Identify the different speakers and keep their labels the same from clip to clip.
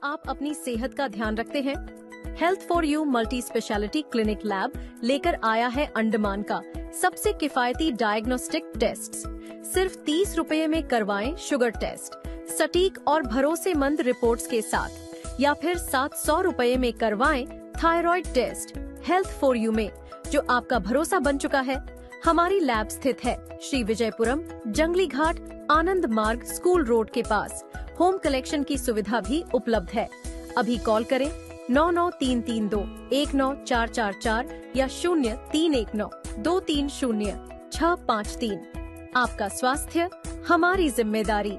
Speaker 1: आप अपनी सेहत का ध्यान रखते हैं? Health for you multi speciality clinic lab लेकर आया है अंडमान का सबसे किफायती डायग्नोस्टिक टेस्ट। सिर्फ 30 रुपए में करवाएं शुगर टेस्ट सटीक और भरोसेमंद रिपोर्ट्स के साथ, या फिर 700 रुपए में करवाएं thyroid test health for you में, जो आपका भरोसा बन चुका है। हमारी लैब स्थित है श्री विजयपुरम, जंगली घाट, आनंद मार्ग, स्कूल रोड के पास। होम कलेक्शन की सुविधा भी उपलब्ध है। अभी कॉल करें 9933219444 या 0319230653। आपका स्वास्थ्य हमारी जिम्मेदारी।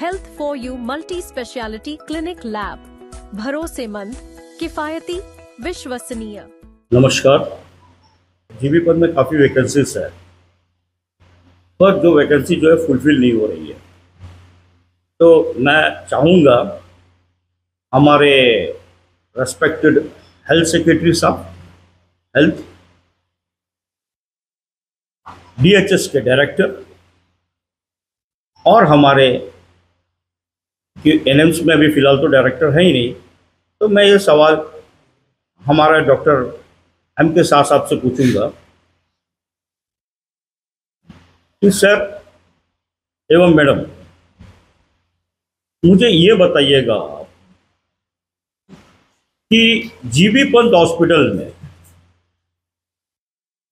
Speaker 1: Health for you multi speciality clinic lab, भरोसेमंद, किफायती, विश्वसनीय।
Speaker 2: नमस्कार। जीबी पद में काफ़ी वैकेंसीज है, पर जो वैकेंसी जो है फुलफिल नहीं हो रही है। तो मैं चाहूँगा हमारे रेस्पेक्टेड हेल्थ सेक्रेटरी साहब, हेल्थ, डीएचएस के डायरेक्टर और हमारे एनएम्स में अभी फ़िलहाल तो डायरेक्टर है ही नहीं, तो मैं ये सवाल हमारे डॉक्टर एम.के. शाह साहब से पूछूंगा कि सर एवं मैडम, मुझे ये बताइएगा कि जीबी पंत हॉस्पिटल में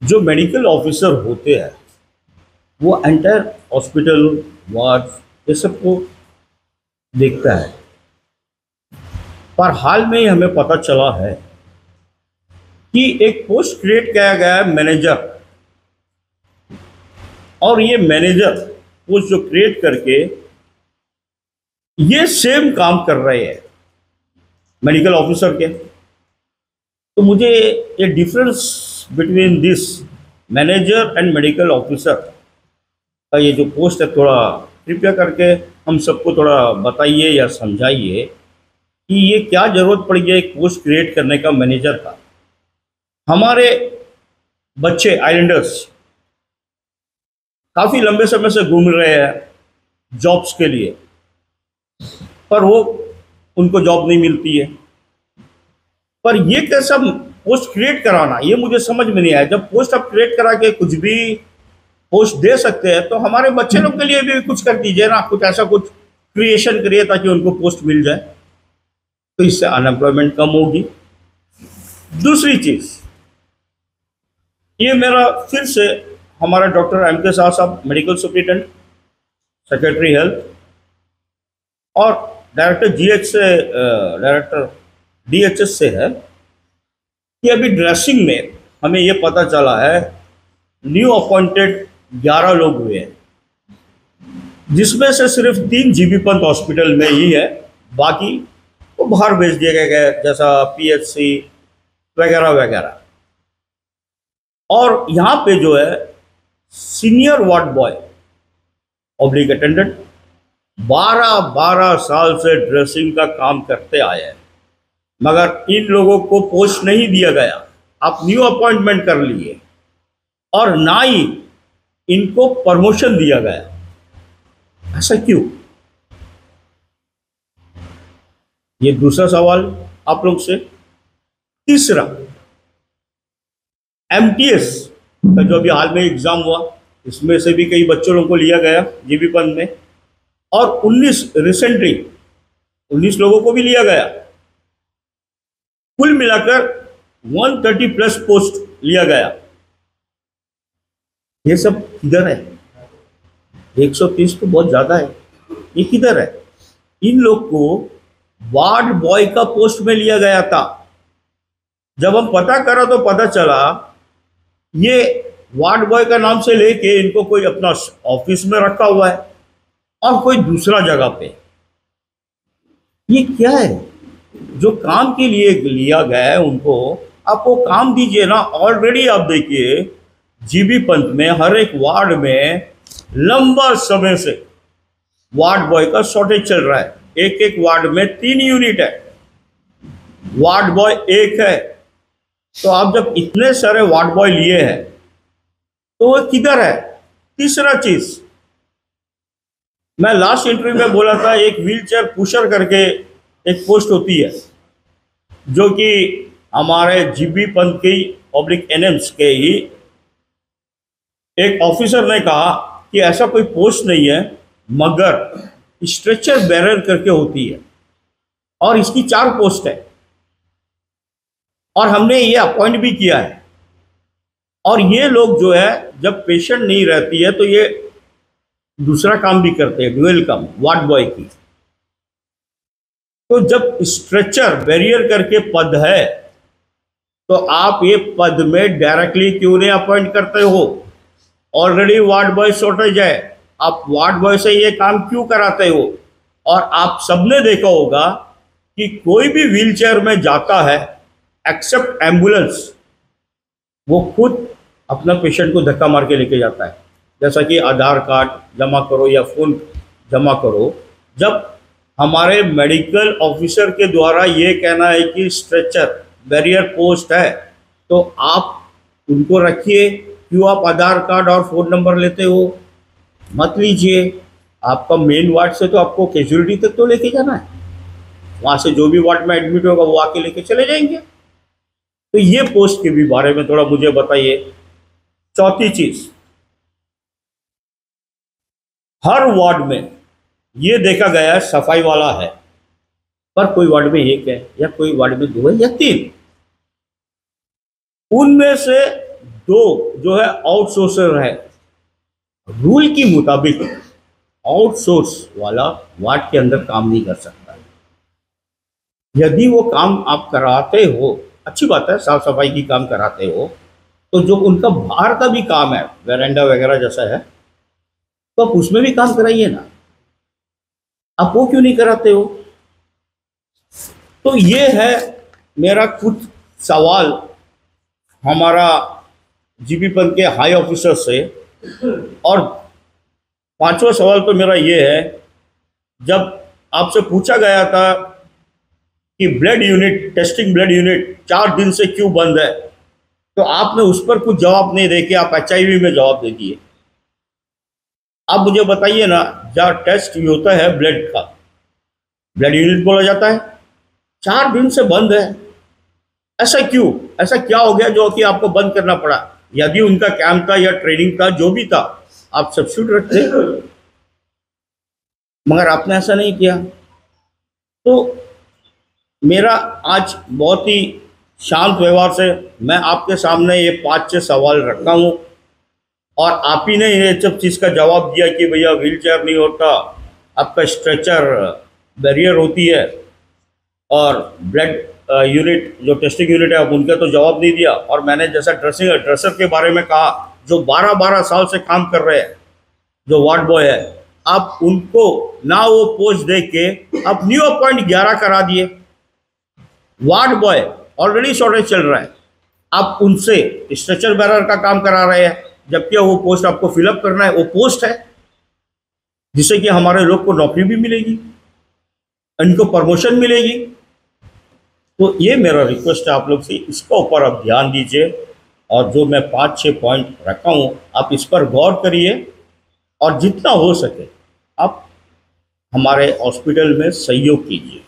Speaker 2: जो मेडिकल ऑफिसर होते हैं वो एंटायर हॉस्पिटल वार्ड ये सब को देखता है, पर हाल में ही हमें पता चला है कि एक पोस्ट क्रिएट किया गया है मैनेजर, और ये मैनेजर पोस्ट जो क्रिएट करके ये सेम काम कर रहे हैं मेडिकल ऑफिसर के। तो मुझे ये difference between this manager and medical officer का ये जो पोस्ट है, थोड़ा कृपया करके हम सबको थोड़ा बताइए या समझाइए कि ये क्या जरूरत पड़ी है एक पोस्ट क्रिएट करने का मैनेजर का। हमारे बच्चे आइलैंडर्स काफ़ी लंबे समय से घूम रहे हैं जॉब्स के लिए, पर वो उनको जॉब नहीं मिलती है। पर ये कैसा पोस्ट क्रिएट कराना, ये मुझे समझ में नहीं आया। जब पोस्ट आप क्रिएट करा के कुछ भी पोस्ट दे सकते हैं, तो हमारे बच्चे लोग के लिए भी कुछ कर दीजिए ना, कुछ ऐसा कुछ क्रिएशन करिए ताकि उनको पोस्ट मिल जाए, तो इससे अनएम्प्लॉयमेंट कम होगी। दूसरी चीज़, ये मेरा फिर से हमारा डॉक्टर एम.के. शाह साहब, मेडिकल सुप्रिटेंडेंट, सेक्रेटरी हेल्थ और डायरेक्टर डीएचएस से है कि अभी ड्रेसिंग में हमें ये पता चला है न्यू अपॉइंटेड 11 लोग हुए हैं, जिसमें से सिर्फ 3 जीबी पंत हॉस्पिटल में ही है, बाकी वो बाहर भेज दिए गए, जैसा पीएचसी वगैरह वगैरह। और यहाँ पे जो है senior ward boy oblique attendant 12 साल से ड्रेसिंग का काम करते आए हैं, मगर इन लोगों को पोस्ट नहीं दिया गया। आप न्यू अपॉइंटमेंट कर लिए और ना ही इनको प्रमोशन दिया गया। ऐसा क्यों? ये दूसरा सवाल आप लोग से। तीसरा, एमटीएस का जो अभी हाल में एग्जाम हुआ, इसमें से भी कई बच्चों लोगों को लिया गया जीबी पंत में, और 19 लोगों को भी लिया गया। कुल मिलाकर 130 प्लस पोस्ट लिया गया। ये सब किधर है? 130 तो बहुत ज्यादा है, ये किधर है? इन लोग को वार्ड बॉय का पोस्ट में लिया गया था। जब हम पता करा तो पता चला ये वार्ड बॉय का नाम से लेके इनको कोई अपना ऑफिस में रखा हुआ है और कोई दूसरा जगह पे। ये क्या है? जो काम के लिए लिया गया है उनको आप वो काम दीजिए ना। ऑलरेडी आप देखिए जीबी पंत में हर एक वार्ड में लंबा समय से वार्ड बॉय का शॉर्टेज चल रहा है। एक वार्ड में 3 यूनिट है, वार्ड बॉय 1 है। तो आप जब इतने सारे वार्ड बॉय लिए हैं तो वो किधर है? तीसरा चीज, मैं लास्ट इंटरव्यू में बोला था एक व्हील चेयर पुशर करके एक पोस्ट होती है जो कि हमारे जीबी पंत की पब्लिक एनएम्स के ही एक ऑफिसर ने कहा कि ऐसा कोई पोस्ट नहीं है, मगर स्ट्रेचर बैरर करके होती है और इसकी 4 पोस्ट है और हमने ये अपॉइंट भी किया है। और ये लोग जो है जब पेशेंट नहीं रहती है तो ये दूसरा काम भी करते हैं, ड्यूअल काम, वार्ड बॉय की। तो जब स्ट्रेचर बैरियर करके पद है तो आप ये पद में डायरेक्टली क्यों नहीं अपॉइंट करते हो? ऑलरेडी वार्ड बॉय शॉर्टेज है, आप वार्ड बॉय से ये काम क्यों कराते हो? और आप सबने देखा होगा कि कोई भी व्हीलचेयर में जाता है एक्सेप्ट एम्बुलेंस, वो खुद अपना पेशेंट को धक्का मार के लेके जाता है, जैसा कि आधार कार्ड जमा करो या फ़ोन जमा करो। जब हमारे मेडिकल ऑफिसर के द्वारा ये कहना है कि स्ट्रेचर बैरियर पोस्ट है तो आप उनको रखिए, क्यों आप आधार कार्ड और फ़ोन नंबर लेते हो? मत लीजिए। आपका मेन वार्ड से तो आपको कैजुअलिटी तक तो लेके जाना है, वहाँ से जो भी वार्ड में एडमिट होगा वो आके लेके चले जाएंगे। तो ये पोस्ट के भी बारे में थोड़ा मुझे बताइए। चौथी चीज, हर वार्ड में ये देखा गया है सफाई वाला है, पर कोई वार्ड में 1 है या कोई वार्ड में 2 है या 3। उनमें से 2 जो है आउटसोर्सर है। रूल के मुताबिक आउटसोर्स वाला वार्ड के अंदर काम नहीं कर सकता। यदि वो काम आप कराते हो, अच्छी बात है, साफ सफाई की काम कराते हो, तो जो उनका बाहर का भी काम है, वेरेंडा वगैरह जैसा है, तो आप उसमें भी काम कराइए ना। आप वो क्यों नहीं कराते हो? तो ये है मेरा कुछ सवाल हमारा जीबी पंत के हाई ऑफिसर से। और 5वां सवाल तो मेरा ये है, जब आपसे पूछा गया था कि blood unit, testing blood unit 4 दिन से क्यों बंद है, तो आपने उस पर कुछ जवाब नहीं दे के आप HIV में जवाब दे दिए। आप मुझे बताइए ना, जहाँ टेस्ट होता है ब्लड का, ब्लड यूनिट बोला जाता है, 4 दिन से बंद है। ऐसा क्यों? ऐसा क्या हो गया जो कि आपको बंद करना पड़ा? यदि उनका कैंप था या ट्रेनिंग था, जो भी था, आप सब्स्टिट्यूट रखते, मगर आपने ऐसा नहीं किया। तो मेरा आज बहुत ही शांत व्यवहार से मैं आपके सामने ये 5-6 सवाल रखा हूँ और आप ही ने ये सब चीज़ का जवाब दिया कि भैया व्हीलचेयर नहीं होता, आपका स्ट्रेचर बैरियर होती है, और ब्लड यूनिट जो टेस्टिंग यूनिट है आप उनका तो जवाब नहीं दिया। और मैंने जैसा ड्रेसर के बारे में कहा, जो 12-12 साल से काम कर रहे हैं, जो वार्ड बॉय है, आप उनको ना वो पोस्ट दे के आप न्यू अपॉइंट 11 करा दिए। वार्ड बॉय ऑलरेडी शॉर्टेज चल रहा है, आप उनसे स्ट्रेचर बैरर का काम करा रहे हैं, जबकि वो पोस्ट आपको फिलअप करना है। वो पोस्ट है जिससे कि हमारे लोग को नौकरी भी मिलेगी, इनको प्रमोशन मिलेगी। तो ये मेरा रिक्वेस्ट है आप लोग से, इसका ऊपर आप ध्यान दीजिए और जो मैं 5-6 पॉइंट रखा हूँ आप इस पर गौर करिए और जितना हो सके आप हमारे हॉस्पिटल में सहयोग कीजिए।